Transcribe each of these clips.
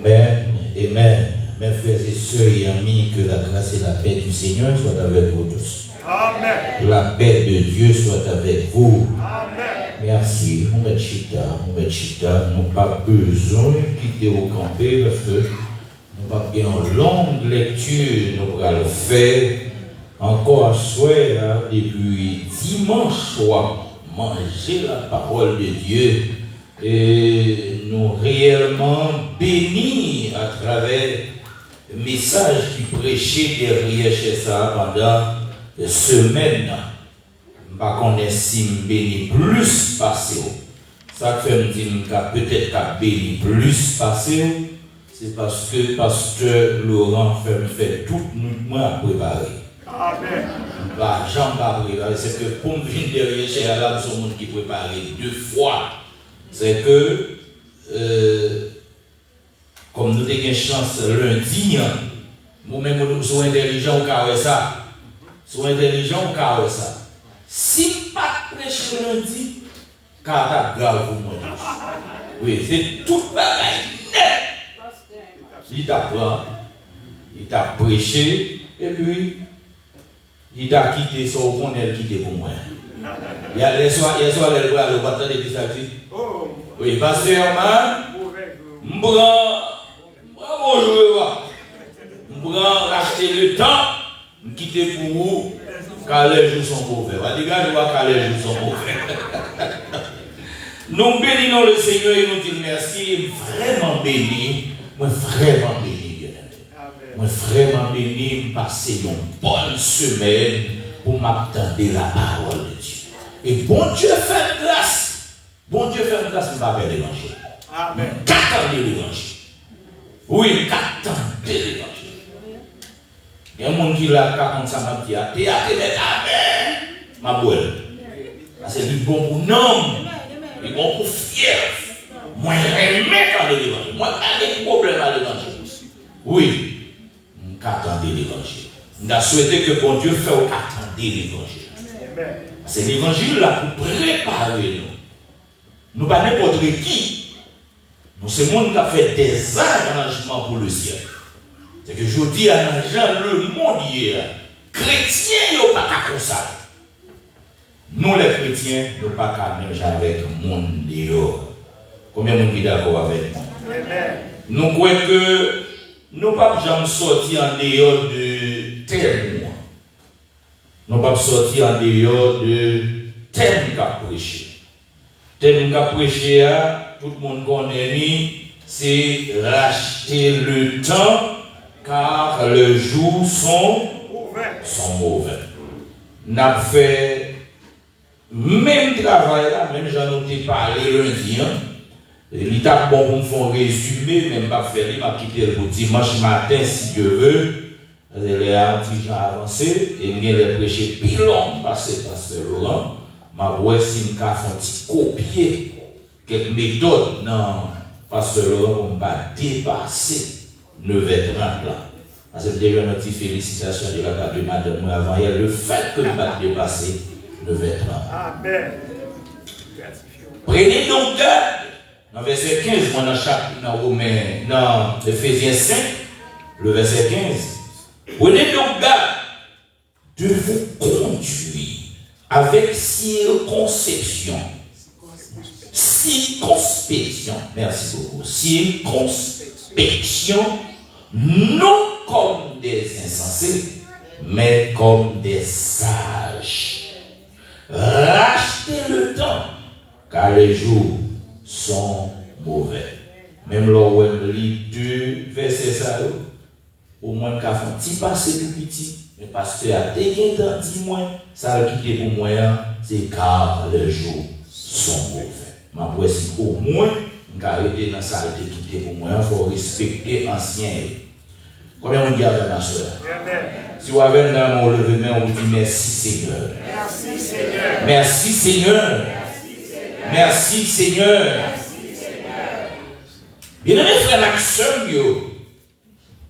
Amen. Amen. Mes frères et sœurs et amis, que la grâce et la paix du Seigneur soient avec vous tous. Amen. La paix de Dieu soit avec vous. Amen. Merci. Nous n'avons pas besoin de quitter au campé parce que nous avons une longue lecture, nous allons le faire encore à soir, depuis dimanche soir, manger la parole de Dieu et nous réellement bénis à travers le message qui prêchait derrière chez ça pendant des semaines. Je ne sais pas si je bénis plus passé. Ça fait me dire que peut-être qu'à béni plus passé. C'est parce que Pasteur Laurent fait tout le monde à préparer. Amen. L'argent à préparer, c'est que pour me venir derrière chez Allah, c'est le monde qui prépare 2 fois. C'est que, comme nous avons une chance lundi, nous-mêmes nous sommes intelligents au carré ça. Sois intelligents au carré ça. Si pas prêcher lundi, car t'as grave pour moi. Oui, c'est tout pareil. Il t'apprend, il t'a prêché, et puis il t'a quitté son fond, elle quitté pour moi. Il y a les soirs, il y a les bras, le bâton de l'Église. Oui, pasteur, man, je prends racheter le temps, je quitter pour vous, car les jours sont mauvais. Va dire, je vois car les jours sont mauvais. Nous bénissons le Seigneur et nous disons merci, vraiment béni. Moi, vraiment béni, bien-aimé. Moi, vraiment béni, passer une bonne semaine pour m'attendre la parole de Dieu. Et bon Dieu fait grâce. Bon Dieu fait grâce pour m'attendre l'évangile. Amen. Qu'attendez l'évangile. Oui, qu'attendez l'évangile. Il y a un monde qui l'a comme ça m'a dit, t'es à amen. Ma bonne. C'est du bon pour nom. Du bon pour fier. Moi, je remets l'évangile. Moi, j'ai des problèmes à l'évangile. Oui, qu'attendez l'évangile. On a souhaité que bon Dieu fasse qu'attendez l'évangile. C'est l'évangile là pour préparer nous. Nous pas n'importe qui. Nous, c'est le monde qui a fait des arrangements pour le ciel. C'est que je dis à Jean, le monde hier, chrétiens, ils n'ont pas qu'à comme ça. Nous, les chrétiens, nous n'avons pas qu'à manger avec le monde dehors. Combien de monde est d'accord avec moi? Nous croyons que nous ne pouvons pas sortir en dehors de tel mois. Nous ne pouvons pas sortir en dehors de tel qu'a prêché. Tel qu'a prêché, tout le monde connaît, c'est racheter le temps car les jours sont mauvais. Nous avons fait même travail là, même j'en ai parlé lundi. Il est bon pour me faire un résumé, même pas faire, il m'a quitté le dimanche matin si Dieu veut. Les artistes ont avancé et il a prêché pilon passé par Pasteur Laurent. Ma voix, si je fais un petit copier quelques méthodes, non, Pasteur Laurent, on va dépasser 9h30 là. C'est déjà une petite félicitation de la part de madame avant hier, le fait que nous va dépasser 9h30. Amen. Prenez donc garde. Dans le verset 15, dans Ephésiens 5, le verset 15. Prenez donc garde de vous conduire avec circonspection. Merci beaucoup. Circonspection, non comme des insensés, mais comme des sages. Rachetez le temps, car les jours sont mauvais. Même là où on lit 2 versets ça, au moins qu'à faire un petit passé tout petit, mais parce que à dégagé dans 10 mois, ça a quitté pour moi, c'est car les jours sont mauvais. Ma voici au moins, arrêter dans ça a été quitté pour moi, il faut respecter l'ancien. Combien on dit avec ma soeur? Si vous avez un amour levé, on vous dit merci Seigneur. Merci Seigneur. Merci Seigneur. Merci Seigneur. Bien aimé frère Maxime,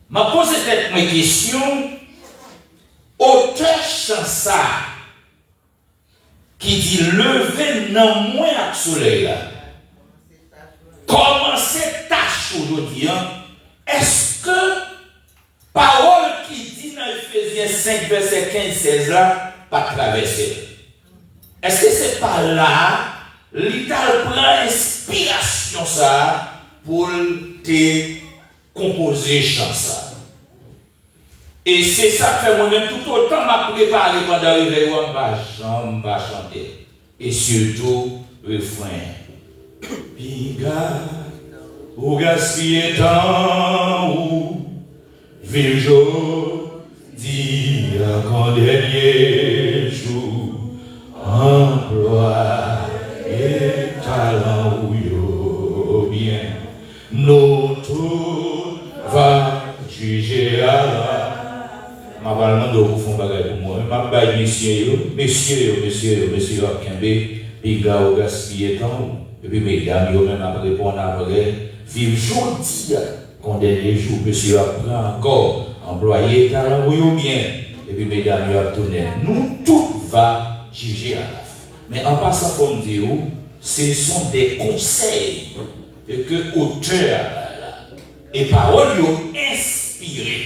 m'a posé cette question. Auteur chansa qui dit lever non moins à soleil là. Comment cette tâche aujourd'hui est-ce que parole qui dit dans Ephésiens 5, verset 15-16 là, pas traverser? Est-ce que c'est pas là, l'État prend inspiration ça pour te composer chant ça? Et c'est ça que fait moi-même tout autant m'a préparé pendant l'arrivée, on va chanter. Et surtout, refrain. Piga, ou gaspiller temps, ou vivre jour, dire qu'en dernier jour, emploi et talent ou yo bien, nous tout va juger à la. Je vais demander au fond bagage pour moi. Je vais messieurs, Kembe, Piga ou gaspiller temps. Et puis, mesdames, ils même après répondre après, vivre jour, qu'on dernier jour, monsieur apprend encore, employé talent ou bien. Et puis, mesdames, ils vont tourner. Nous, tout va juger à la fin. Mais en passant, pour me dire, ce sont des conseils que auteur et paroles ont inspiré.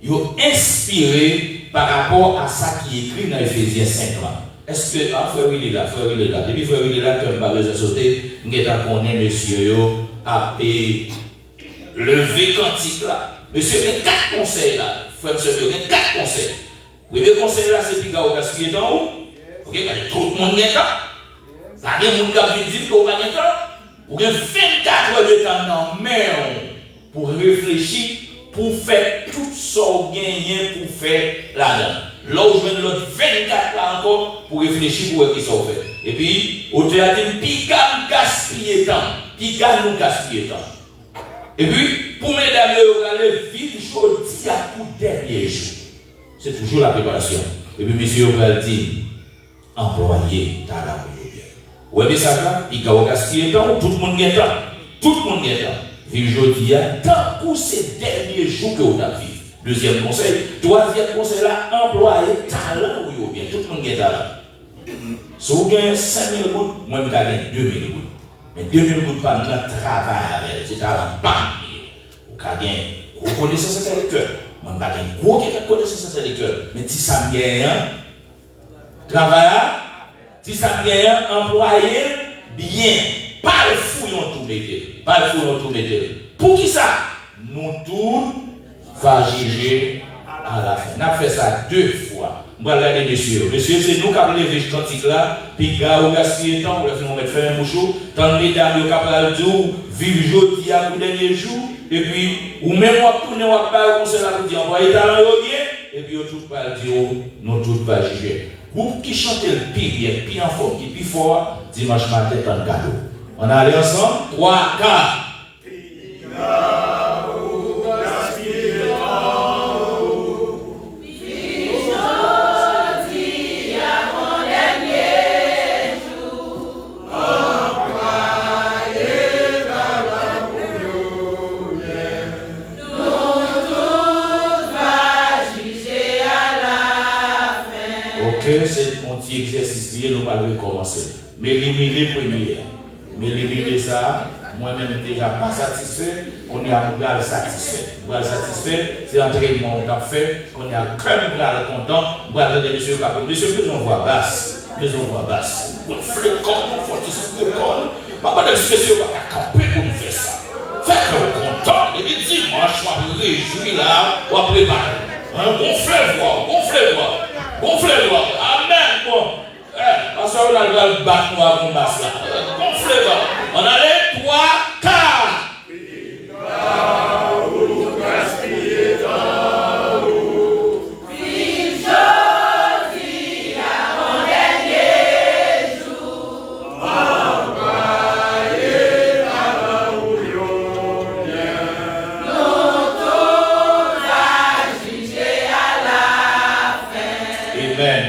Ils ont inspiré par rapport à ça qui est écrit dans Ephésiens 5 ans. Est-ce que, frère, il est là. Depuis frère, il est là, comme je vais sauter, nous avons monsieur, a levé quantique là. Monsieur, il y a 4 conseils là. Frère, il y a 4 conseils. Le premier conseil là, c'est Piga au gaspiller dans haut. Ok, tout le monde est là. Il y a des gens qui disent qu'on va être là. Vous avez 24 heures de temps dans la main pour réfléchir, pour faire tout ce qu'on gagne pour faire là-dedans. Là où je mets l'autre 24 là encore pour réfléchir pour ce qu'ils sont fait. Et puis, auteur a dit, Piga nous gaspiller temps. Piga nous gaspiller temps. Et puis, pour mesdames, vous allez vivre aujourd'hui à tout dernier jour. C'est toujours la préparation. Et puis, monsieur, vous allez dire, employé, t'as la bien. Vous voyez ça là? Piga nous gaspiller temps, tout le monde est temps. Tout le monde est temps. Vivre aujourd'hui à temps pour ces derniers jours que vous avez vécu. Deuxième conseil. Troisième conseil là, employer talent ou bien. Tout le monde a talent. Si vous avez 5 000 gouttes, moi je gagne 2 000 gouttes. Mais 2 000 gouttes pas dans le travail avec c'est talent pas. Vous gagnez gros connaissance intellectuelle. Moi je gagne gros connaissance intellectuelle. Mais si ça me gagne, travail, si ça me gagne, employer bien. Pas le fouillon tout métier. Pas le fouillon tout métier. Pour qui ça? Nous tous va juger à la fin. On a fait ça 2 fois. On va regarder monsieur. Monsieur, c'est nous qui avons levé ce cantique là. Puis, gars, on gaspille le temps. On va faire un mouchou. Tant que les dames, on va dire, vivre aujourd'hui à le dernier jour. Et puis, ou même on va tourner, on va pas au conseil là pour dire, envoyez talent bien. Et puis, on tout va dire, nous tous va juger. Groupe qui chante le pire bien, pire en forme, qui plus fort, dimanche matin, dans le cadeau. On a allé ensemble 3, 4. C'est un petit exercice lié, nous allons recommencer. Mais éliminer première. Mais éliminer ça, moi-même déjà pas satisfait, on est à nous satisfait. Nous satisfait, c'est l'entraînement qu'on a fait, on est à cœur content, nous allons dire monsieur Capot, monsieur, faisons voix basse. Faisons voix basse. On fait le corps, on fait le corps. Papa de monsieur, on va camper pour nous faire ça. Faites-le content, et puis dimanche, on va réjouir là, on va préparer. Gonflez-moi. Amen. Bon. Parce qu'on a le battre nous à mon basse là. Gonflez-moi. On allait 3, 4.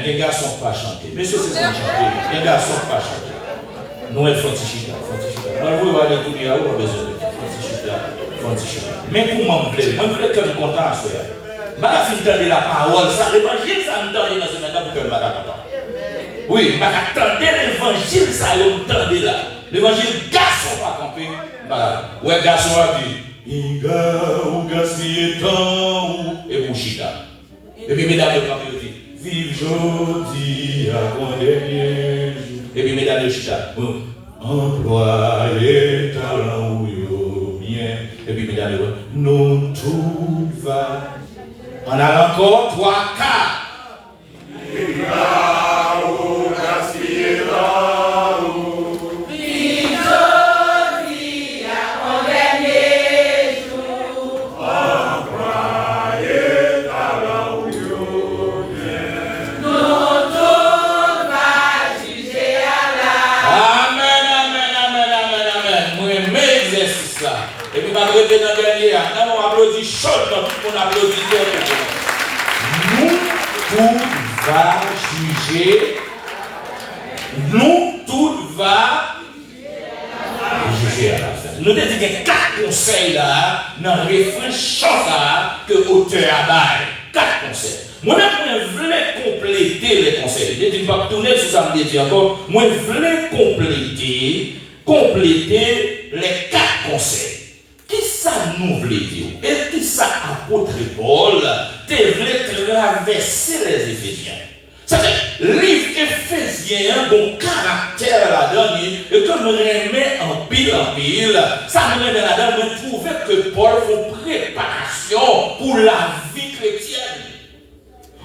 Les gars ne sont pas chantés. Monsieur, c'est ça chanter. Les gars ne sont pas chantés. Nous, elle Fontichita. Vous voyez, les coups, il y a besoin de Fontichita. Mais pour moi, je voulais que je sois content à ce moment. Je vais entendre la parole. Ça, l'évangile, ça me donne dans ce moment pour que je sois content. Oui, je vais attendre l'évangile, ça me donne là. L'évangile, garçon va camper. Ouais, garçon va dire. mesdames, vous dites, vive jodi à mon dernier jour. Et puis mesdames, le chita, employé talent ou bien. Et puis mesdames, nous tout va. On a encore 3 cas. Et puis, ma répéter dans le dernier, on applaudit chaudement, on applaudit nous, tout va juger. Nous, tout va juger à la fin. Nous avons dit qu'il y a 4 conseils là, dans le refrain chant que l'auteur a baillé. 4 conseils. Moi-même, je voulais compléter les conseils. Je ne dis pas tourner sur ça, je dis encore. Moi, je voulais compléter les 4 conseils. Qui ça nous voulait dire? Et qui ça apôtre Paul te voulait traverser les Éphésiens? C'est-à-dire, livre Éphésiens a un bon caractère là-dedans, et que nous remet en pile, ça nous remet là-dedans, nous trouvons que Paul fait préparation pour la vie chrétienne.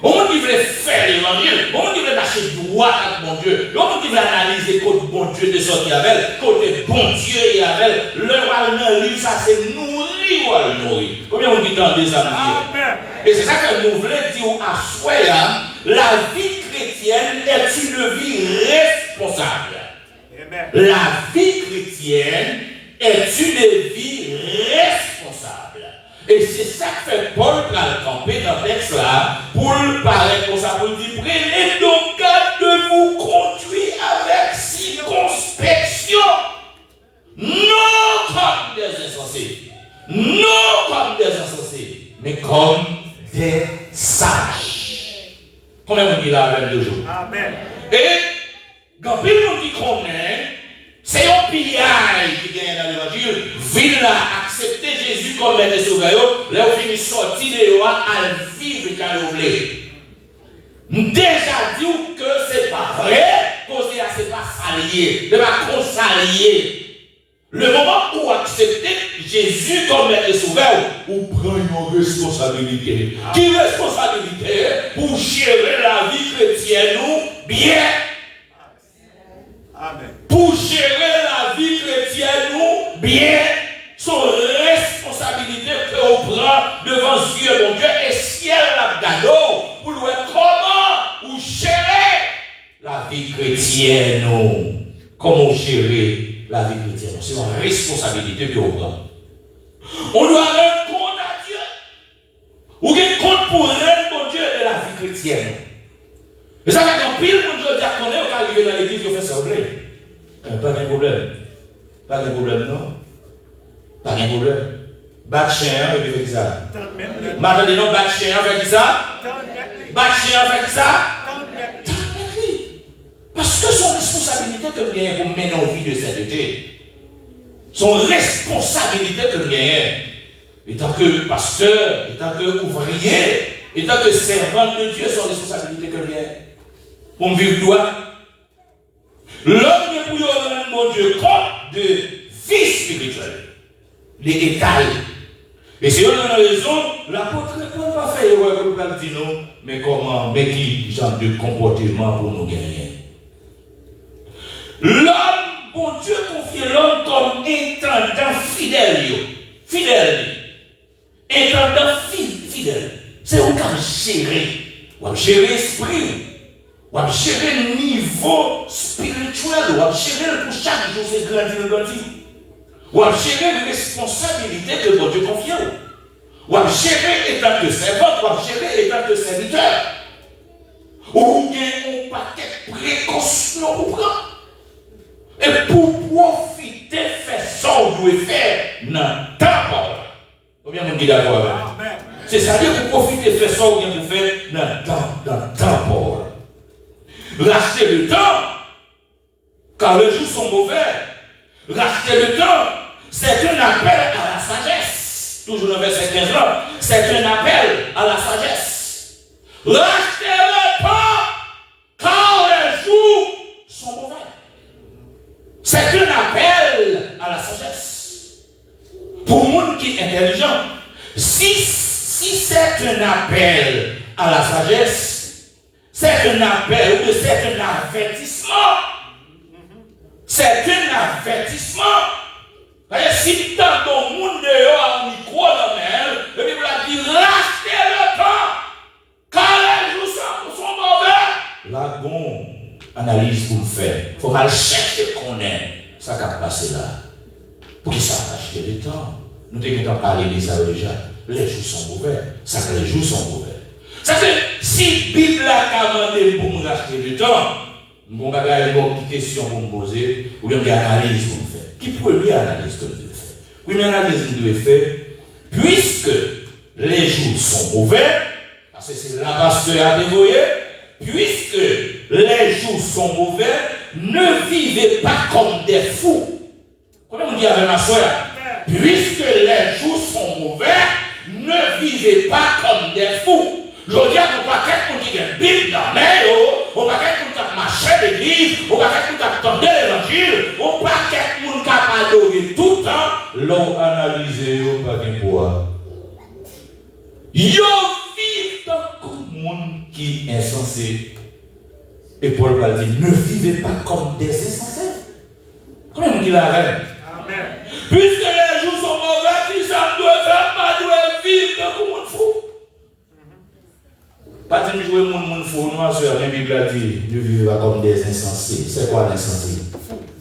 Au monde qui veut faire l'évangile, au monde qui veut marcher droit avec mon Dieu, au monde qui veut analyser côté bon Dieu de sorte avec, côté bon Dieu et avec, le roi livre, ça c'est nourrir ou le nourrir. Combien on dit dans des amis? Et c'est ça que nous voulons dire à soi, la vie chrétienne est une vie responsable. La vie chrétienne est une vie responsable. Et c'est ça que fait Paul pour le camper dans le texte là, pour le paraître comme ça, pour dire, prenez donc garde de vous conduire avec circonspection, non comme des insensés, non comme des insensés, mais comme des sages. Combien on dit là avec 2 jours? Amen. Et, quand il nous dit qu'on est, c'est un pillage qui gagne dans l'évangile. Ville là, accepter Jésus comme maître et sauveur, là on finit sortir de loi à vivre quand vous voulez. Déjà dit que c'est pas vrai, parce que c'est pas s'allier, c'est pas qu'on s'allier. Le moment où accepter Jésus comme maître et sauveur, vous prenez une responsabilité. Qui responsabilité pour gérer la vie chrétienne bien? Amen. Pour gérer la vie chrétienne bien, son responsabilité que on prend devant Dieu, mon Dieu, et ciel l'abdado, pour voir comment vous gérez la vie chrétienne. Comment gérer la vie chrétienne. C'est une responsabilité que on prend. On doit rendre compte à Dieu. Ou bien compte pour rendre mon Dieu de la vie chrétienne. Et ça fait qu'en pile, mon Dieu diaconé, on va arriver dans l'église, on fait sembler. Pas de problème. Pas de problème, non? Pas de problème. Bat chien, et puis ça. Maintenant, non, bat chien, fait ça. Bat chien, fait ça. Parce que son responsabilité que vient pour mener en vie de sainteté. Son responsabilité que vient. Étant que pasteur, étant que ouvrier, étant que servant de Dieu, son responsabilité que vient. Pour me vivre droit. L'homme est pour rendre mon Dieu compte de vie spirituelle. Les détails. Et c'est une raison, l'apôtre Paul va faire, mais comment, mais qui genre de comportement pour nous gagner. L'homme, bon Dieu confie l'homme comme intendant fidèle. Fidèle. Intendant fidèle. C'est où qu'on gérer. On gérer l'esprit. On gérer le niveau spirituel. On gérer pour chaque jour, c'est grandir. On gérer les responsabilités que bon Dieu confie. On gérer étant que servant. On gérer étant que serviteur. On gagne un paquet de précautions pour prendre. Et pour profiter, faire ça, on doit faire dans ta parole. Combien de monde dit d'accord avec? C'est-à-dire pour profiter, faire ça, on doit faire dans ta parole. Racheter le temps, car les jours sont mauvais. Racheter le temps, c'est un appel à la sagesse. Toujours le verset 15 là, c'est un appel à la sagesse. Rachetez le temps, car les jours sont mauvais. C'est un appel à la sagesse. Pour le monde qui est intelligent, si c'est un appel à la sagesse, c'est un appel ou c'est un avertissement. C'est un avertissement. Si tant ton monde dehors un micro dans elle, et puis vous la dit rachetez le temps, car les jours sont mauvais. La bonne analyse pour le faire. Il faut mal chercher qu'on est. Ça qui a passé là. Pour qui ça a acheté le temps? Nous devons parler de ça déjà. Les jours sont mauvais. Ça que les jours sont mauvais. Ça c'est si Bible a demandé pour nous acheter du temps, mon bagage est une question pour me poser, ou bien une analyse pour me faire. Qui première analyse que nous devons faire? Première analyse que nous devons faire, puisque les jours sont mauvais, parce que c'est la pasteur à dévoyer, puisque les jours sont mauvais, ne vivez pas comme des fous. Comment on dit avec ma soeur? Puisque les jours sont mauvais, ne vivez pas comme des fous. Je dis à mon paquet pour dire une Bible dans l'air, au paquet pour marcher l'église, au paquet pour attendre l'évangile, au paquet pour adorer tout le temps. L'on analyse au paquet pour. Yo vivent dans le monde qui est insensé. Et Paul va dire, ne vivez pas comme des insensés. Comment on dit la reine? Amen. Puisque les jours sont mauvais, qui ça doit faire, pas doit vivre dans le monde fou. Pas de jouer mon monde fou, non, sur la Bible a dit, ne vivez pas comme des insensés. C'est quoi l'insensé?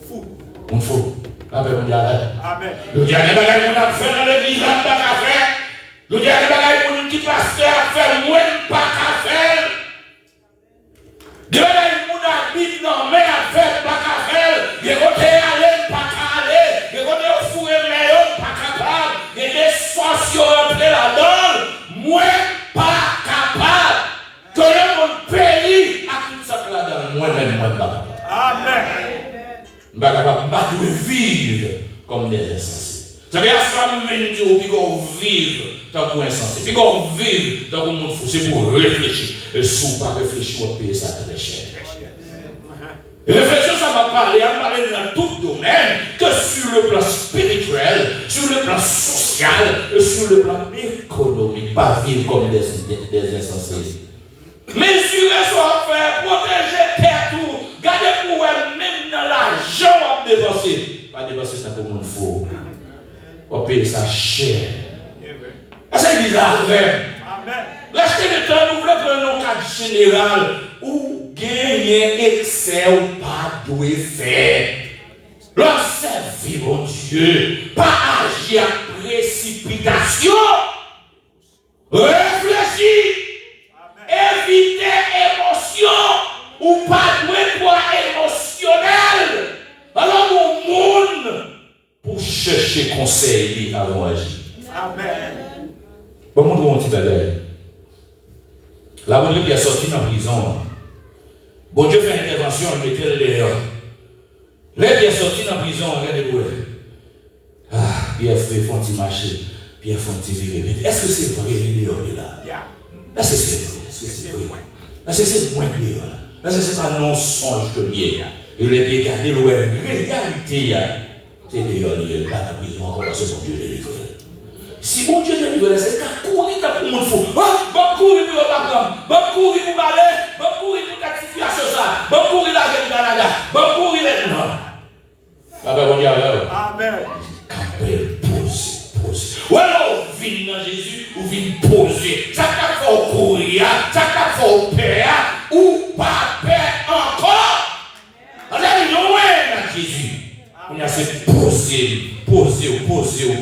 Fou. Mon fou. Après, on dit arrête. Amen. Le diable n'a pas fait dans l'église, n'a pas fait. Le diable n'a pas fait qui pasteur a fait, moins pas qu'à faire. De là, il habite dans mais à faire, pas qu'à faire. Il côté aller, pas qu'à aller. Il côté au four et meilleur, pas capable. Il y a des sorciers rentrés là-dedans, moins pas capable. Que le monde pays a tout ça là-dedans, moi-même, moi pas. Amen. Je ne suis pas capable de vivre comme des insensés. Ça veut dire que qu'on vivre tant qu'on insensé. Puis qu'on vive tant qu'on monde fou. C'est pour réfléchir. Et si on ne pas réfléchir, on paye ça très cher. Réflexion, ça va parler dans tout domaine, que sur le plan spirituel, sur le plan social, et sur le plan économique. Pas vivre comme des insensés. Mesurer son affaire, protéger terre tout, gardez pour elle, même dans l'argent à dépenser. Pas dépenser ça pour mon faux. On paye ça cher. C'est bizarre, frère. L'acheter de temps, nous voulons prendre un cadre général où gagner excès ou pas doué faire. Leur servir, mon Dieu, pas agir à précipitation. Réfléchis. Éviter émotion ou pas doué pour émotionnel. Alors, mon monde, pour chercher conseil avant d'agir. Amen. Bon, monde, on dit bagaille. La bonne qui est sorti dans la prison. Bon Dieu fait une intervention, il mettait le dehors. Là, qui est sorti dans la prison, regardez-vous. Ah, Pierre fait font-il marcher, Pierre font-il vivre. Est-ce que c'est vrai, il est là? Est-ce que c'est vrai? Est-ce que c'est moins clair? Est-ce que c'est pas non songe que lié? Il est regardé le réalité. C'est dehors, il est là, la prison, encore là, c'est son Dieu délivré. Si mon Dieu délivre, c'est qu'à courir pour mon fou. Bon courir pour le background, bon courir pour balai, bon courir pour rectifier ça, bon courir la gueule Canada, bon courir les non. Papa, bon Dieu, amen. Campel, pose. Ou alors, vine dans Jésus, ou vine poser. Ça t'a fait courir, ça t'a fait paix, ou pas paix encore. On est loin dans Jésus. On a assez posé au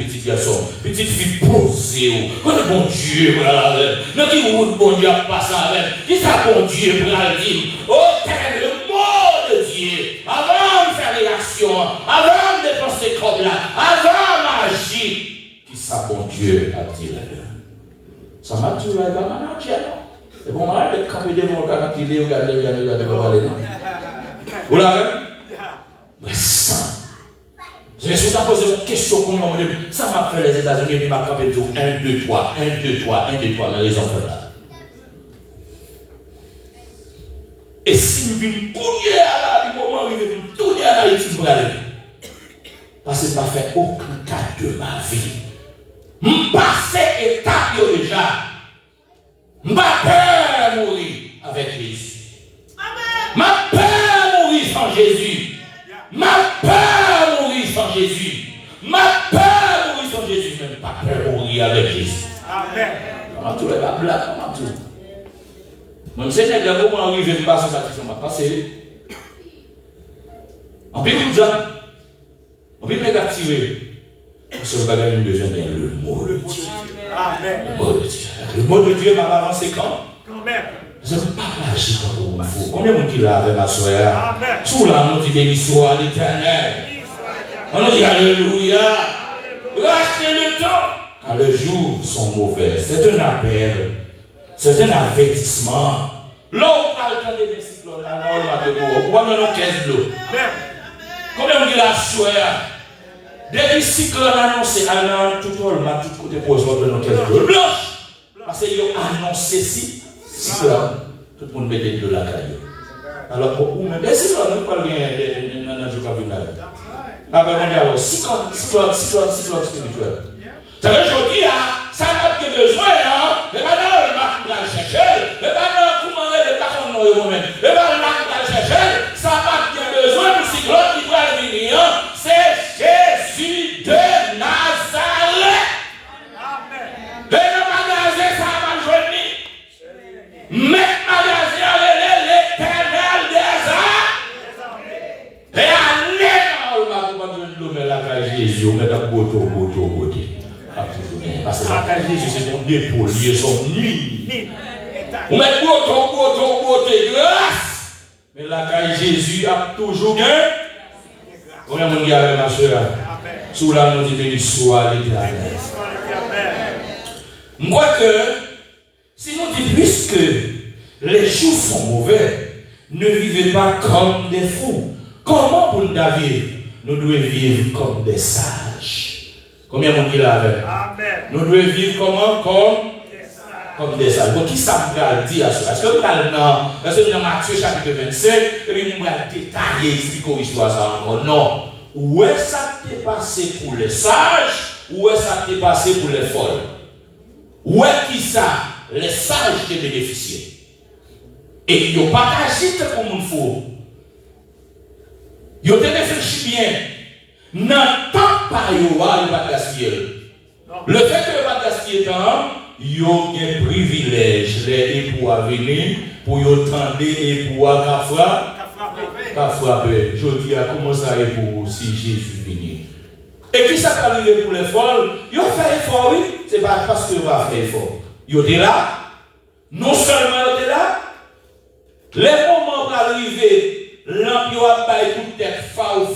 petit garçon, petite fille posée. Quand le bon Dieu pour la avec, non qui vous bon Dieu a passé avec, qui ça bon Dieu pour la dire, oh tel le mot de Dieu, avant de faire réaction, avant de penser comme là, avant d'agir, qui ça bon Dieu a dit là. Ça m'a dit là, pas manager non. C'est bon, on va être campé devant le canard qui est, regardez, vous l'avez? Mais ça. Je me suis posé une question pour moi. Ça m'a fait les États-Unis, il m'a campé tout 1, 2, 3, 1, 2, 3, 1, 2, 3, mais les enfants là. Et si nous venons courir à la moment où nous venons tourner à Haïti pour aller. Parce que je n'ai pas fait aucun cas de ma vie. Je n'ai pas fait étape déjà. Je n'ai pas peur de mourir avec Jésus. Je n'ai pas peur de mourir sans Jésus. Je n'ai pas peur de mourir sans Jésus. Je n'ai pas peur de mourir sans Jésus. Je n'ai pas peur de mourir avec Jésus. Amen. Je ne vais pas blague. Mon Seigneur, comment arriver à me passer ça qui m'a passé. En plus de ça, on peut négativer. Parce que le bagage nous devient bien le mot de Dieu. Amen. Le mot de Dieu m'a avancé quand? Je ne veux pas agir comme il faut. Combien de monde qui l'a avec ma soeur? Sous la nous dit béni soit l'Éternel. On nous dit Alléluia. Rachetez le temps. Quand les jours sont mauvais, c'est un appel. C'est un avertissement. Là, on parle quand des cyclones, là, on va de l'eau. On va dans nos caisses de l'eau. Combien on dit la soeur? Des cyclones annoncés, tout le monde, tout côté pour se dans nos caisses de l'eau. Blanche! Parce qu'ils ont annoncé si, cyclone, tout le monde mettait de l'eau la caille. Alors, pour vous-même, les cyclones, nous parlons bien dans le jour cabinet. Après, on dit alors, cyclone spirituel. Ça veut dire, ça n'a pas besoin, hein? Mais maintenant, le marque va le chercher. Mais maintenant, comment les personnes n'ont pas même. Mais maintenant, le marque va le chercher. Ça n'a pas besoin du cyclone qui va venir. C'est Jésus de Nazareth. Amen. Mais le magasin, ça va venir. Mais le magasin, l'Éternel des arts. Et allez, on va pas de l'eau, mais la caille Jésus, on met la beauté. Parce que la caille Jésus, c'est mon dépôt, lié son nid. On met beauté, grâce. Mais la caille Jésus a toujours bien. On a mon gars avec ma soeur. Sous la nous dit béni soit l'Éternel. Je crois que, si nous disons puisque les jours sont mauvais, ne vivez pas comme des fous. Comment pour David, nous devons vivre comme des sages? Combien de monde qui l'a avec? Nous devons vivre comment? Comme des sages. Qui ça me dit à cela? Est-ce que nous allons dans Matthieu chapitre 27 et puis nous allons détailler, expliquer l'histoire ça encore? Non. Où est-ce que ça t'est passé pour les sages? Où est-ce que ça t'est passé pour les folles? Où est-ce que ça? Les sages t'ont bénéficié. Et ils n'ont pas agi comme il faut. Ils ont réfléchi bien. N'entends pas, il n'y a pas gaspiller. Le fait que il n'y a pas gaspiller temps, il y a un privilège, les époux à venir, pour y entendre et pour frapper. Je dis à comment ça est pour si Jésus vient. Et qui ça peut arriver pour les folles? Ils ont fait effort, oui. Ce n'est pas parce qu'ils ont fait effort. Ils étaient là. Non seulement ils étaient là. Les moments pour arriver. L'empire a baillé toute tête, fao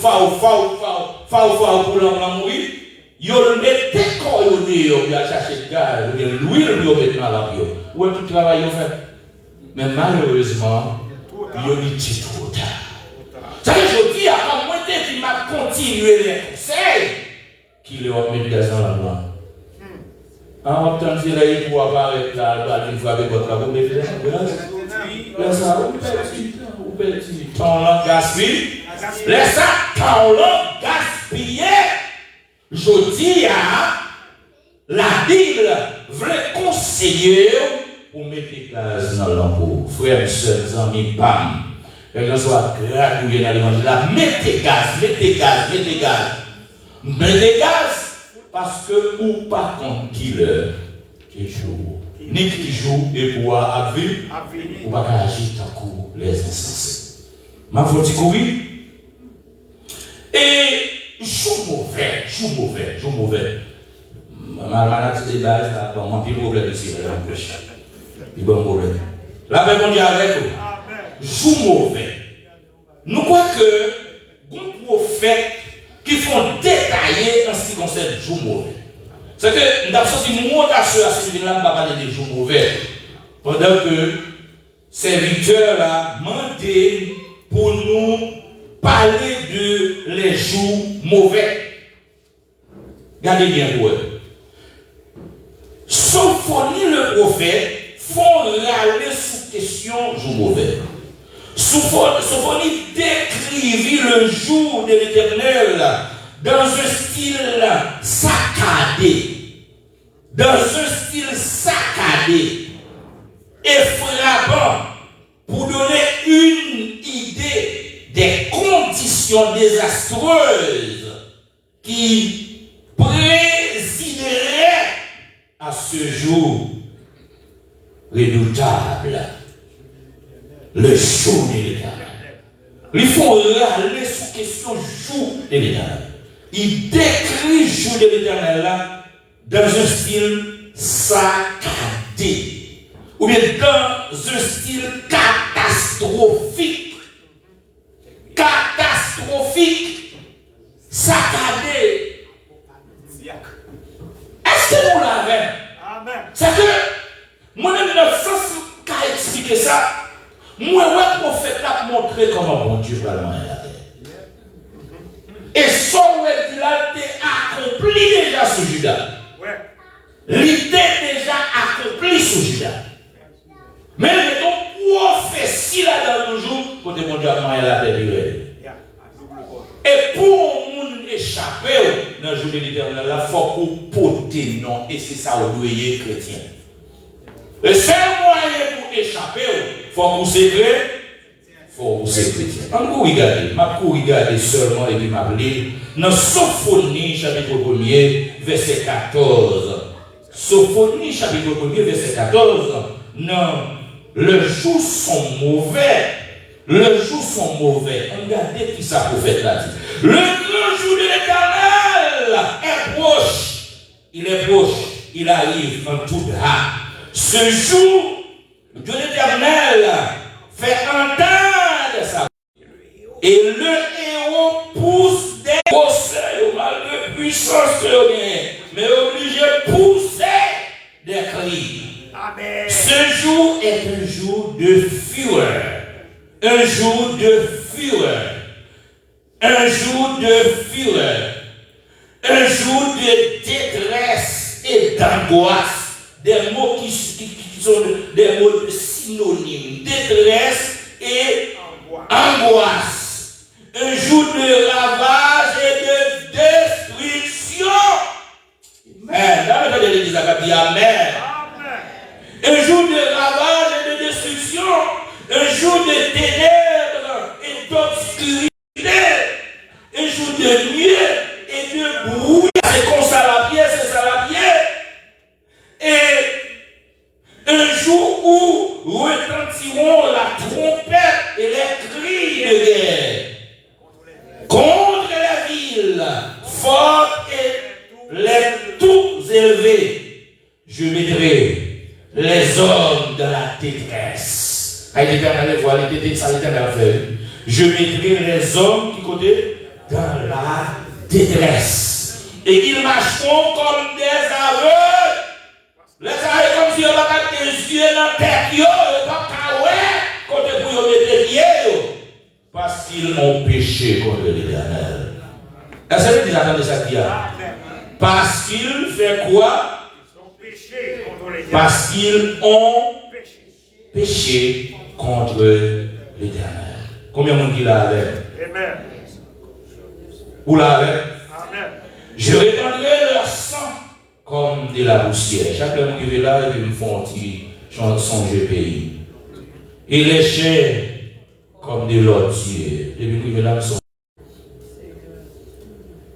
pour l'homme mourir. Yo le mette quand yo a cherché gaz, l'huile yo mette dans l'empire. Où est tout le travail yo fait? Mais malheureusement, yo dit trop tard. Ça veut dire dis à moi qui m'a continué les conseils qu'il est mis des gens là-dedans. En tant que il pour apparaître là, il faut avec votre travail, mais là ça ou petit temps là gaspille. Laisse ça temps là gaspiller. Je dis à la Bible vrai conseiller pour mettre des gaz dans l'ampoule. Frères, sœurs, amis, bam. Et que soit gradouillé dans l'évangile là, mettez gaz. Mettez gaz parce que ou pas contre qui l'heure qui joue. Ni qui joue et pouvoir à vivre ou pas agir tant que les insensés. Ma faut dire oui. Et joue mauvais. Ma c'est des bases là, bon, mon petit problème ici, là, on prêche. Il bon problème. La paix mon Dieu avec vous. Joue mauvais. Nous croyons que les prophètes qui font détailler en ce qui concerne joue mauvais. C'est que nous avons sorti mon assure à ce niveau-là, nous parler des jours mauvais. Pendant que serviteurs là demandé pour nous parler de les jours mauvais. Regardez bien pour eux. Symphonie le prophète font râler sous question jour mauvais. Sophonie décrivit le jour de l'Éternel dans un style saccadé. Dans un style saccadé et frappant pour donner une idée des conditions désastreuses qui présideraient à ce jour redoutable, le jour de l'Éternel. Il faut râler sous question jour de l'Éternel. Il décrit le jour de l'Éternel là dans un style saccadé ou bien dans un style catastrophique, saccadé. Est-ce que vous l'avez? C'est que moi-même, dans le sens qu'a expliqué ça, moi, le prophète a montré comment bon Dieu va le la terre. Et son il a été accompli déjà sous Judas. L'idée déjà accomplie sous Judas. Mais mettons prophétie là dans nos jours, côté mon Dieu a la terre. Et pour nous échapper dans le jour de l'Éternel, il faut qu'on porte non. Et c'est ça le doyer chrétien. Le seul moyen pour échapper, il faut qu'on s'éclaire. Il faut qu'on s'éclaire. On peut regarder seulement et puis m'appeler dans Sophonie chapitre 1er, verset 14. Sophonie chapitre 1er, verset 14. Non, les jours sont mauvais. Les jours sont mauvais. Regardez qui ça prophète là dit. Le grand jour de l'Éternel est proche. Il est proche. Il arrive en tout hâte. Ce jour de l'Éternel fait entendre ça. Et le héros pousse des conseils malgré puissance que mais obligé de pousser des cris. Amen. Ce jour est un jour de fureur. Un jour de fureur. Un jour de fureur. Un jour de détresse et d'angoisse. Des mots qui sont des mots synonymes. Détresse et angoisse. Un jour de ravage et de destruction. Amen. Dans le de l'Église, Amen. Un jour de ravage et de destruction. Un jour de ténèbres et d'obscurité. Un jour de nuit et de bruit. C'est comme ça la pièce, c'est ça la pièce. Et un jour où retentiront la trompette et les cris de guerre contre les villes fortes et les tout élevés. Je mettrai les hommes de la détresse. L'Éternel voit l'Éternel fait. Je mettrai les hommes qui côté dans la détresse. Et ils marcheront comme des aveugles. Les aveugles comme si on avait des yeux dans la tête, et pas côté pour y mettre les pieds. Parce qu'ils ont péché contre l'Éternel. Est-ce que vous attendez ça qui a? Parce qu'ils font quoi? Parce qu'ils ont péché contre l'Éternel. Combien de monde qui l'a avec? Amen. Où l'a avec? Amen. Je répandrai leur sang comme de la poussière. Chaque homme qui est là, il me font songer pays. Et les chairs comme de l'ortie. Depuis qu'il est là, ils sont.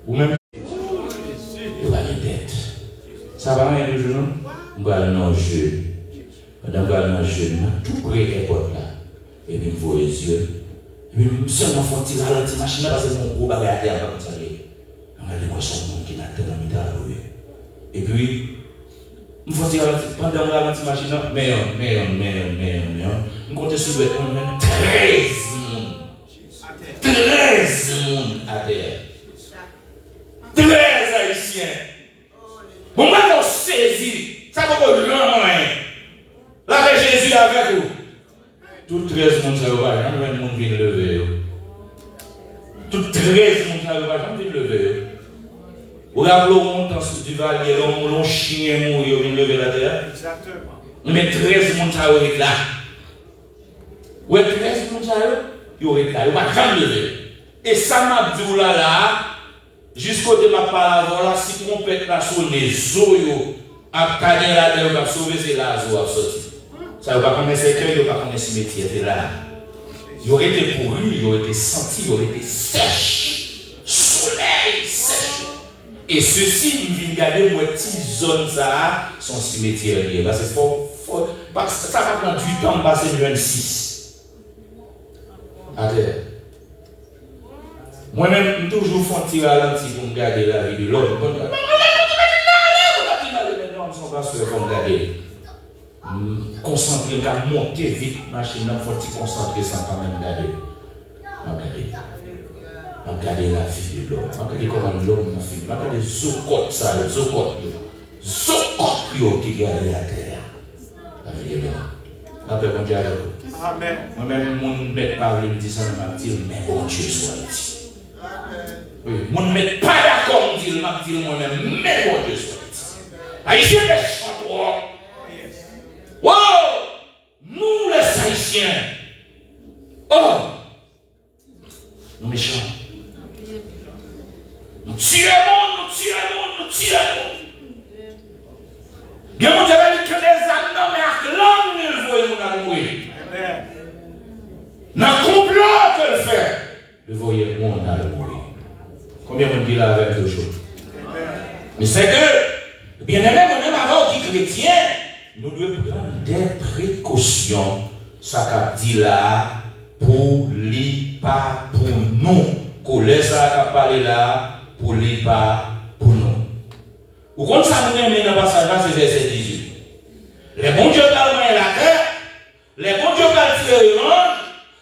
Ou même. Il va les têtes. Ça va rien de genou? On va aller dans le jeu. On va aller dans le jeu. Tout près des portes là. Et puis, il faut les yeux. Et puis, seulement, il faut tirer à la machine parce que c'est mon gros bagage à terre. On va aller voir son monde qui n'a pas de et puis, il faut tirer pendant la machine. Mais on compte sur le 13 monde à terre. 13 haïtiens. Bon, moi, on saisit. Ça va pas loin. Là, Jésus avec vous. Tout 13 monde, ça va pas. Jamais le monde vient lever. Tout 13 monde, ça va pas. Jamais vient lever. Vous rappelez au montant du valier, l'on chien mourir, il vient lever la terre. Exactement. Mais 13 monde, ça va être là. Ouais, tu restes comme ça, il aurait là, il va jamais lever. Et ça m'a dit là, jusqu'au de ma parole, là, si on peut la sonner, zoyo, à caler la terre, va sauver, c'est là, zo à sortir. Ça va pas connaître cœur, il va pas connaître cimetière, c'est là. Il aurait été pourri, il aurait été senti, il aurait été sèche. Soleil sèche. Et ceci, il vient garder une petite zone, ça, son cimetière. Là, c'est fort. Parce que ça va prendre du temps de passer le 26. Attends. Moi-même, je toujours font tirer à l'anti pour me garder la vie de l'homme. Je ne pas garder. Concentrer, monter vite, machine, il faut concentrer sans quand même garder. Regardez la vie de l'homme. Regardez comment l'homme m'a fait. Regardez Zokot, ça, Zokot qui garde la terre. La vie de l'homme. Après, bon Dieu, Amen. moi-même, mon maître parle, me dit ça, m'a dit, mais bon Dieu soit dit. Oui, mon maître pas d'accord, me dit, m'a dit moi-même, mais bon Dieu soit dit. Haïtiens, les chanteurs. Wow! Nous, les Haïtiens. Oh! Nous méchants. Nous tuons le monde, nous tuons le monde, nous tuons le monde. Bien, mon Dieu, que les âmes, mais à l'homme, nous voyons nous mourir. Dans le complot que le fait, nous voyons le monde mourir. Combien on dit là avec toujours? Mais c'est que, bien aimé, mon aime avant qui chrétien, nous devons prendre des précautions, ça qu'a dit là, pour les pas pour nous. Qu'on laisse ça qu'a parlé là, pour les pas pour nous. Ou comme ça, nous aimons dans le passage, c'est verset 18. Les bons dieux parlent la terre, les bons dieux parlent tirer l'ange,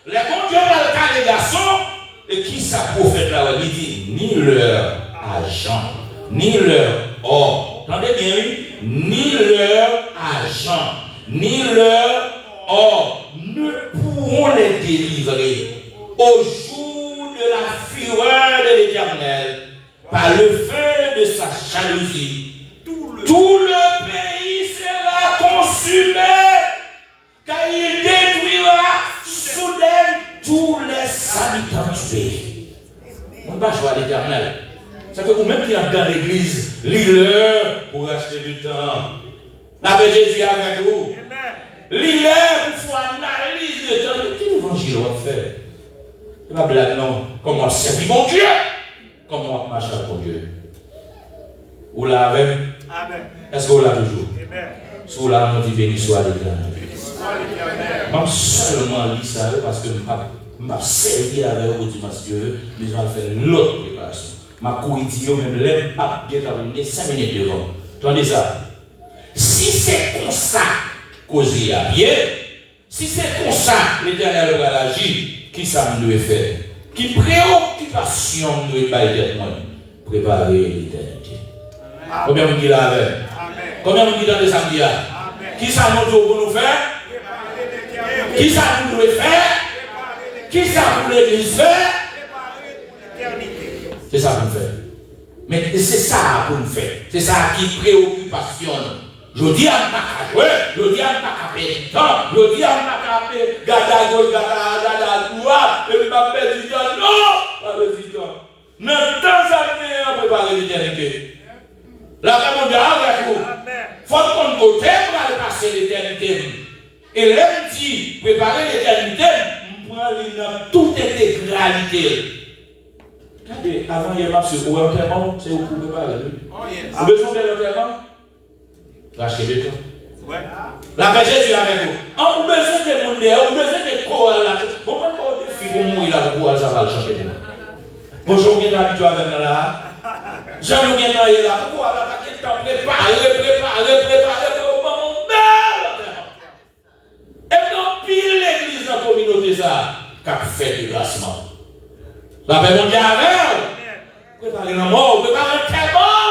les bons dieux parlent caler les garçons, et qui ça prophète là, il dit, ni leur argent, ni leur or, entendez bien, oui, ni leur argent, ni leur or ne pourront les délivrer au jour de la fureur de l'Éternel par le feu de sa jalousie. Tout le pays sera consumé, car il détruira soudain tous les habitants du pays. On ne va pas jouer à l'Éternel. C'est que vous-même qui êtes dans l'église, lisez-le pour acheter du temps. La paix Jésus avec vous. Lisez pour analyser le temps. Quel évangile on va faire? C'est pas blague, non. Comment servir mon Dieu? Comment marcher pour Dieu? Vous l'avez? Amen. Est-ce que vous l'avez toujours? Amen. Si vous l'avez, on dit béni soit l'Éternel. Même seulement lire ça parce que je m'a servi avec vous dimanche Dieu, mais je vais faire l'autre préparation. Ma couille même l'aime pas bien terminé 5 minutes devant. Attendez ça. Si c'est comme ça, causer à bien, si c'est comme ça, l'Éternel va agir, qui ça nous doit faire? Qui préoccupation nous doit préparer l'éternité? Combien vous dites là avec? Combien vous dites dans les samedis là? Qui ça nous doit pour nous faire? Qui ça nous doit faire? Qui ça nous doit faire? C'est ça qu'on fait. Mais c'est ça qu'on fait. C'est ça qui préoccupation. Je dis à ma jouer, je dis à ma pénitent, je dis à ma gada gauche, gada droite, et puis ma président, non, ma président. Dans temps années, on prépare l'éternité. La femme mondiale avec vous. Faut qu'on côté pour aller passer l'éternité. Et l'homme dit, préparer l'éternité, on prend dans toute intégralité. Regardez, avant, il y a marché au enterrement, c'est où vous préparez. Vous besoin de l'enterrement? Racheter le temps. La paix Jésus avec vous. On a besoin de monde, on a besoin de quoi là. Comment on fait pour mourir là pour ça va le changer. Bonjour, bien habitué avec nous là. Jean-Louis bien là. Pourquoi là? Parce qu'il t'a préparé pour mon bel. Et non, pile l'église dans la communauté ça. Qu'a fait du placement. La paix mondiale avec vous. Préparez la mort, préparez le tellement.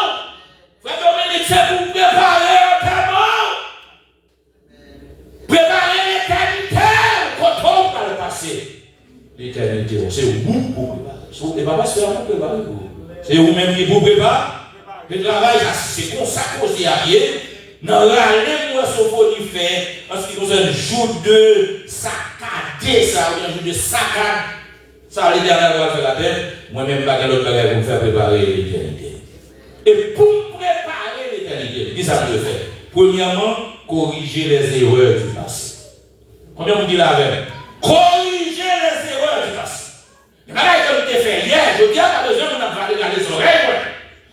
Frère Dominique, c'est pour préparer un paiement. Préparer l'éternité. Quand on va le passer. L'éternité, c'est vous pour préparer. Et papa, c'est vous préparer. C'est vous-même qui vous préparez. Le travail, c'est comme ça qu'on s'y arrive. Dans l'année, moi, ce qu'on y fait, en ce qui concerne le jour de Sakade. raté ça, ou un jour de saccade, ça les derniers va faire la peine, moi-même, je vais l'autre bagage pour me faire préparer l'éternité. Et pour préparer l'éternité, qu'est-ce que ça veut faire? Premièrement, corriger les erreurs du passé. Combien vous dites là avec? Corriger les erreurs du passé. Les bagages que je t'ai fait hier, je dis à pas besoin de nous parler dans les oreilles.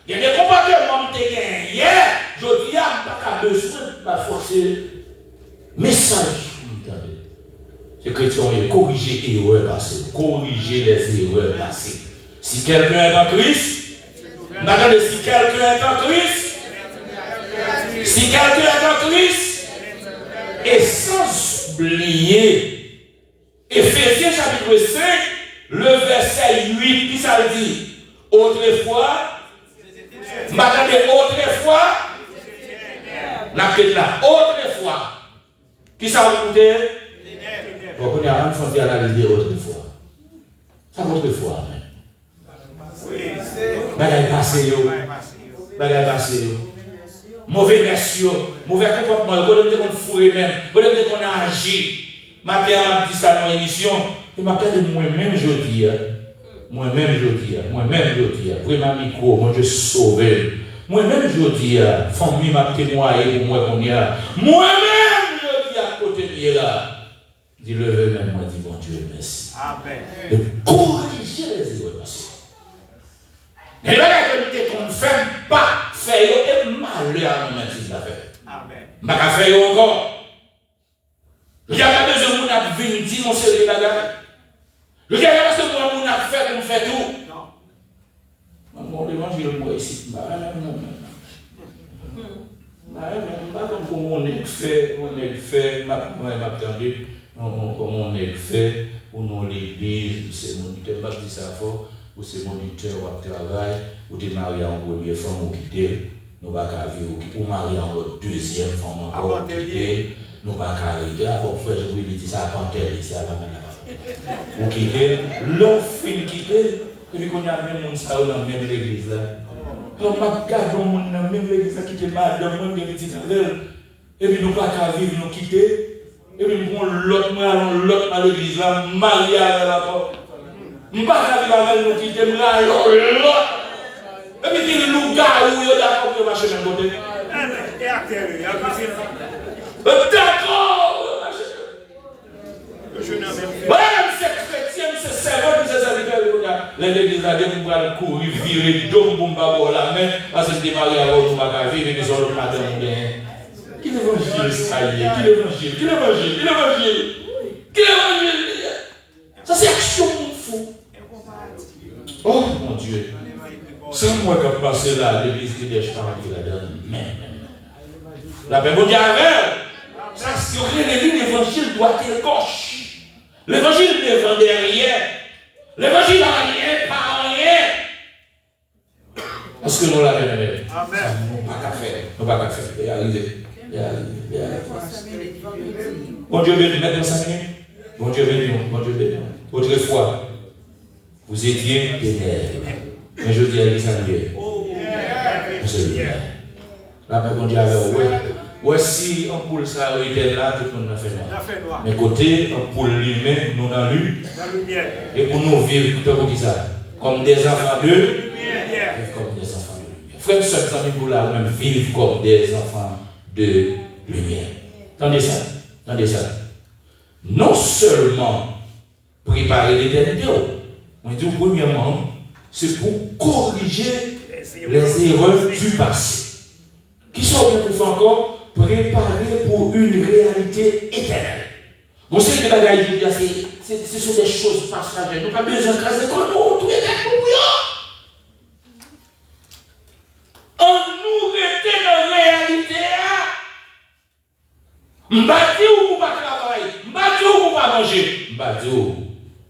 Il y a des comportements que je t'ai fait hier, je dis à pas besoin de forcer. Message. C'est chrétien, corriger les erreurs passées. Corriger les erreurs passées. Si quelqu'un est en Christ, maintenant, si quelqu'un est en Christ, si quelqu'un est en Christ, et sans oublier, Éphésiens chapitre 5, le verset 8, puis ça dit, autrefois, madame, autrefois, autrefois, qui ça va coûter? On connaît un enfant qui a la l'idée autrefois. Ça va autrefois. Bagay passé yo. Bagay passé yo. Mauvais merci, mauvais comportement, vous devez qu'on fourre même, vous devez qu'on agit. Ma père m'a dit ça dans l'émission, et m'a dit moi-même je dis, vraiment micro, moi je sauve. Moi-même je dis, famille m'a témoigné pour moi qu'on y a. Moi-même je dis à côté de là. Dis levez même, moi dis bon Dieu merci. Amen. Et corriger les erreurs passées. Mais là, qu'on ne fait pas, faire et malheur à nous-mêmes si ça fait. Amen. Je vais faire encore. Je n'ai pas besoin de nous venir dire mon sérieux là-dedans. Je n'ai pas besoin de nous faire pour faire tout. Non. Mon évangile, moi ici. Pas comme on est fait, m'attendez, comme on est fait, ou non l'église, c'est mon moniteur, je dis ça fort. Ou c'est moniteur ou travail, ou tu es marié en première femme ou quitter, nous ne pouvons pas vivre, ou marié en deuxième femme encore quitter, nous ne pouvons pas arriver. Avant, frère, je vous dis ça à Pantel, ici à la main. Ou quitter, l'on finit quitter, et puis qu'on a même ça dans la même l'église là. On m'a gardé dans la même l'église qui était madame, moi, qui était et puis nous ne pouvons pas vivre, nous quitter, et puis nous prenons l'autre à l'église là, marié à la porte. Je ne vais pas faire nous quitter, je vais aller l'autre. Et puis, il nous garde où il y a d'accord pour marcher même côté. D'accord. Voilà, c'est chrétien, c'est serveur, c'est serviteur. L'église a dit qu'on va courir, virer, donc, bon, bah, la main, parce que c'est marié à l'autre, on va vivre, et puis, sur le matin, on vient. Qui l'évangile, ça y est, qui l'évangile. Ça, c'est action, fou. Oh mon Dieu, c'est moi qui ai passé là, l'église qui est là-dedans. La paix, mon Dieu, ça, c'est l'évangile doit être gauche. L'évangile ne vend rien. L'évangile n'a rien, pas rien. Parce que nous l'avons fait. Nous n'avons pas qu'à faire. Il y a arrivé. Bon Dieu béni, maintenant 5 minutes. Bon Dieu béni. Autrefois, vous étiez ténèbres. Mais je dis à l'église là, mais bon Dieu avait voici un poule ça était là, tout le monde a fait noir. Mais côté, un poule lui-même, nous dans lui. Et pour nous vivre, comme ça, comme des enfants de lumière. Frère et soeur, vous là, même vivre comme des enfants de lumière. Attendez ça. Non seulement préparer l'éternité, on dit premièrement, c'est pour corriger les erreurs du passé. Qui sont bien pour encore préparer pour une réalité éternelle. Bon, c'est que la réalité, ce sont des choses passagères. Nous n'avons pas besoin de craser comme nous, tout est on nous était dans la réalité. M'bati ou pour pas travailler, m'bati ou pour pas manger, m'bati ou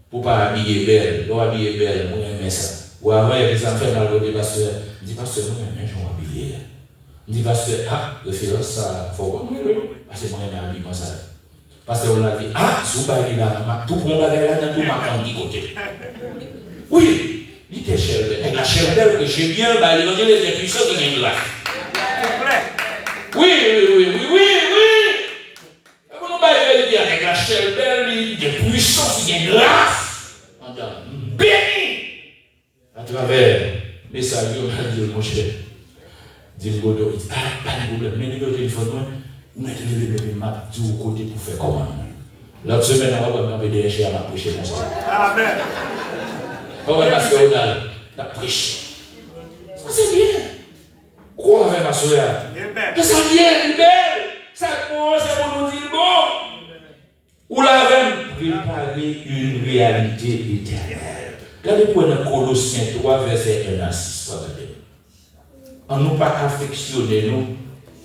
pour pas habiller belle, pour habiller belle, moi j'aime ça. Ou avant il y a des enfants dans le pasteur, je dis pasteur, moi j'aime bien habiller. Je dis pasteur, référence ça, faut pas parce que moi j'aime habiller comme ça. Pasteur on a dit, sous bagay là, tout pour bagay là dans tout ma camp du côté. Oui, il était cher, avec la chair que j'ai bien, l'évangile est puissant que j'ai là. Oui. Avec la chair belle, il est puissant. obtient grâce. Béni. À travers le message, on a dit, mon cher, dis-moi, pas de problème, mais le téléphone, vous mettez le map du côté pour faire comment. L'autre semaine, on va prendre des chers à prêcher comme ça. Amen. On va passer au dalles, la prêche. Ça c'est bien. Quoi avec ma soeur? Que ça vient, belle. Ça bon, c'est pour nous dire bon. Ou la même préparer une réalité éternelle. Regardez pour dans Colossiens 3, verset 1 à 6. On ne pas affectionner nous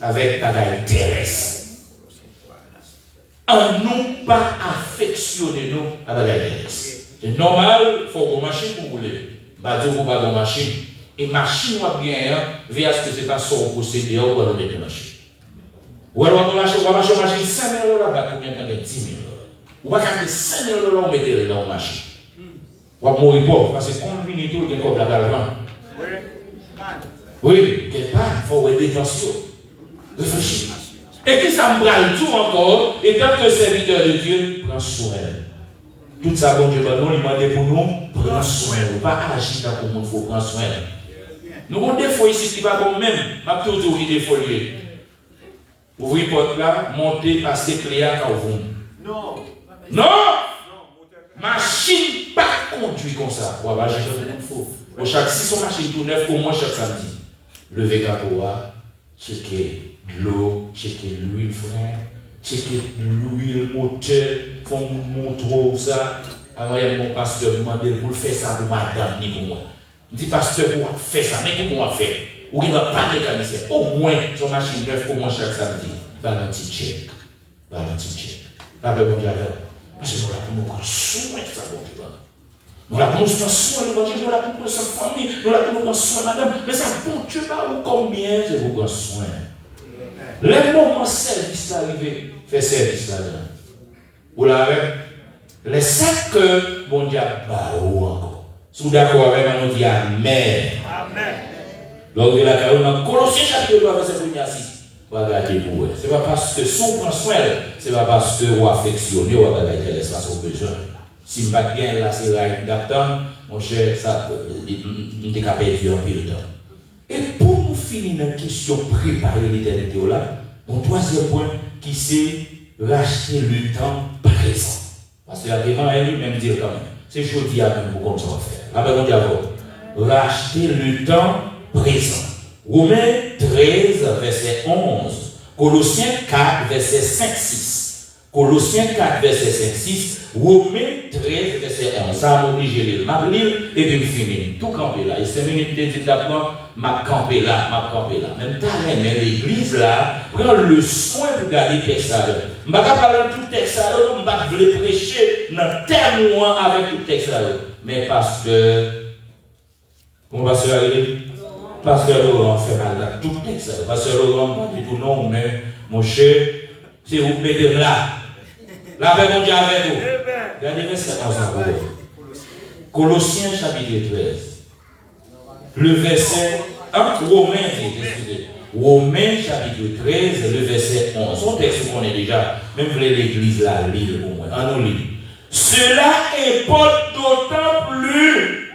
avec la terrestre. On ne pas affectionner nous avec la terrestre. C'est normal, il faut une machine pour rouler. Bah, Dieu, vous pas une machine. Et machine, on bien, via ce que c'est pas son procédé, on va mettre une machine. Ou alors, on va marcher 5 000 $, bah, combien de 10 000 $. Ou pas quand 5 000 $, on met dans la machine. Ou à mourir pauvre, parce que combien de tout est comme la galvan. Oui, quelque part, il faut aider attention. Réfléchir. Et qui ça me brale tout encore, et tant que serviteur de Dieu, prends soin. Tout ça, bon Dieu, nous demandons pour nous, prends soin. Pas agir dans le monde, il faut prendre soin. Nous avons des fois ici qui va comme même, ma toujours des folies. Ouvrez porte là, montez, passez Cléa quand vous. Non! Non! Machine pas conduit comme ça. Pour avoir acheté un faux. Chaque 600 machines tout neuf, au moins chaque samedi. Lever capoa, checker l'eau, checker l'huile, frère, checker l'huile moteur, font montrer ça. Alors, il y a mon pasteur qui m'a demandé pour faire ça pour madame, ni pour moi. Je dis, pasteur, pour faire ça, mais pour moi faire. Ou il ne va pas mécanicien. Au moins, son machine neuf, au moins chaque samedi. Par un petit check. Par un petit check. Pas de bon Dieu. Parce que nous avons prendre soin de ça, bon Dieu. Nous avons prendre soin de bon Dieu, nous avons prendre soin de famille, nous avons prendre soin de madame. Mais ça, bon Dieu, combien je vous prends soin. Les moments service arrivé, fait service là-dedans. Vous l'avez? Les 5 que bon Dieu a encore. Si vous êtes d'accord avec moi, nous disons Amen. Amen. Donc, il y a un Colossiens chapitre 3, verset 6. Regardez pour eux. Ce n'est pas parce que son prend soin, ce n'est pas parce que vous affectionnez ou vous avez l'espace au besoin. Si je ne pas bien là, c'est là, d'attendre, mon cher, ça, nous sommes capables de faire un peu de temps. Et pour nous finir une question préparer l'éternité là, mon troisième point qui c'est racheter le temps présent. Parce que l'agrément est lui-même dire quand même. C'est jeudi à même pour comme ça on va faire. Là, on dit d'abord, racheter le temps présent. Romains 13, verset 11. Colossiens 4, verset 5-6. Colossiens 4, verset 5-6. Romains 13, verset 11. Ça m'a obligé de lire et puis finir. Tout camper là. Et 5 minutes de d'abord, m'a campé là, m'a campé là. Même temps, mais l'église là, prend le soin de garder le texte là. Je ne vais pas parler de tout le texte là, je ne vais pas prêcher dans témoin avec tout le texte là. Mais parce que, on va se arriver. Parce que Laurent fait mal là, tout le texte. Parce que Laurent pas du tout non, mais mon cher, si vous mettez là, là avec mon Dieu avec vous. Regardez verset 11. Colossiens chapitre 13. Le verset, Romains, excusez. Romains chapitre 13, le verset 11. Son texte qu'on est déjà, même l'église là, lire au moins. En nous lit. Cela importe d'autant plus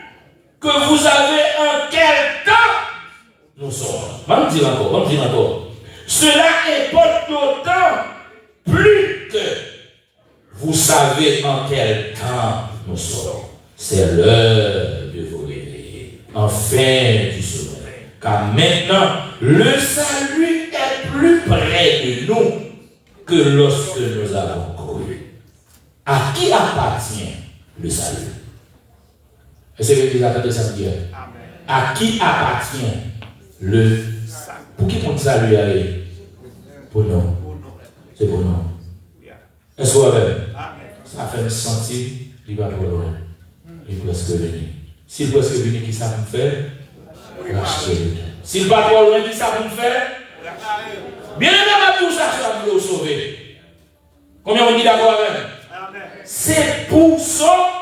que vous avez en quel temps nous sommes. On me dire encore. Cela importe d'autant plus que vous savez en quel temps nous sommes. C'est l'heure de vous réveiller. Enfin du sommeil. Car maintenant, le salut est plus près de nous que lorsque nous avons cru. À qui appartient le salut? Est-ce que vous attendez ça dire? À qui appartient le salut? Pour qui on salut aller? Pour nous. C'est pour nous. Est-ce que vous avez? Ça fait me sentir qu'il va trop loin. Il est presque venu. S'il est presque venu, qui ça me fait? Racheter le temps. S'il va trop loin, qui ça me fait? Bien évidemment, tout ça, ça va vous sauver. Combien on dit d'accord avec? C'est pour sauver.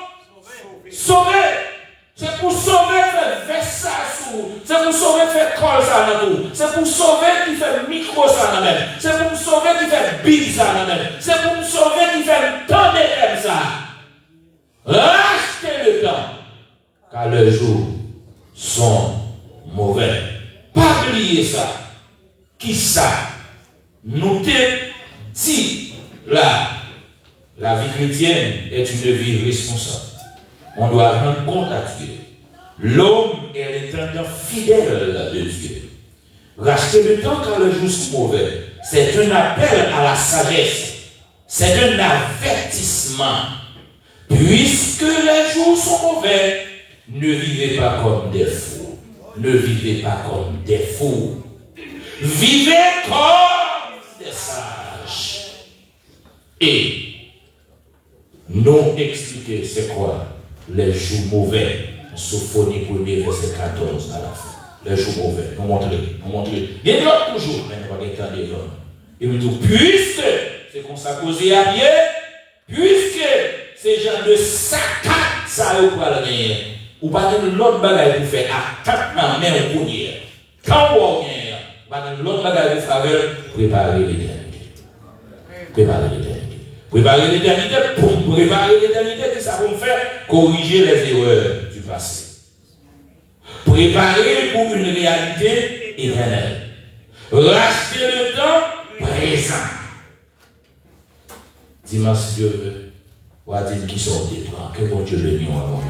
C'est pour sauver, faire ça sous. C'est pour sauver, faire colle ça dans nous. C'est pour sauver qui fait micro ça dans même. C'est pour sauver qui fait big ça dans même. C'est pour sauver qui fait tonner comme ça. nous si la vie chrétienne est une vie responsable, on doit rendre compte à Dieu. L'homme est l'éternel fidèle de Dieu. Racheter le temps quand les jours sont mauvais, c'est un appel à la sagesse. C'est un avertissement. Puisque les jours sont mauvais, ne vivez pas comme des fous. Ne vivez pas comme des fous. Vivez comme des sages. Et nous expliquer c'est quoi les jours mauvais. Sophonie 1er verset 14 à la fin. Les jours mauvais. Nous montrer. Il y a d'autres toujours, mais nous ne pas temps devant. Et nous disons, puisque c'est qu'on s'est causé à pied, puisque ces gens de saccade, ça ou pas le gagner. Ou pas de l'autre bagaille pour faire attaque dans la main au courrier. Quand on gagne, pas de l'autre bagaille pour faire préparer l'éternité. Préparer l'éternité. Préparer l'éternité pour préparer l'éternité, que ça va faire corriger les erreurs du passé. Préparer pour une réalité éternelle. Racheter le temps présent. Dimanche Dieu veut. On va dire qui sont des plans. Que bon Dieu bénisse en avant.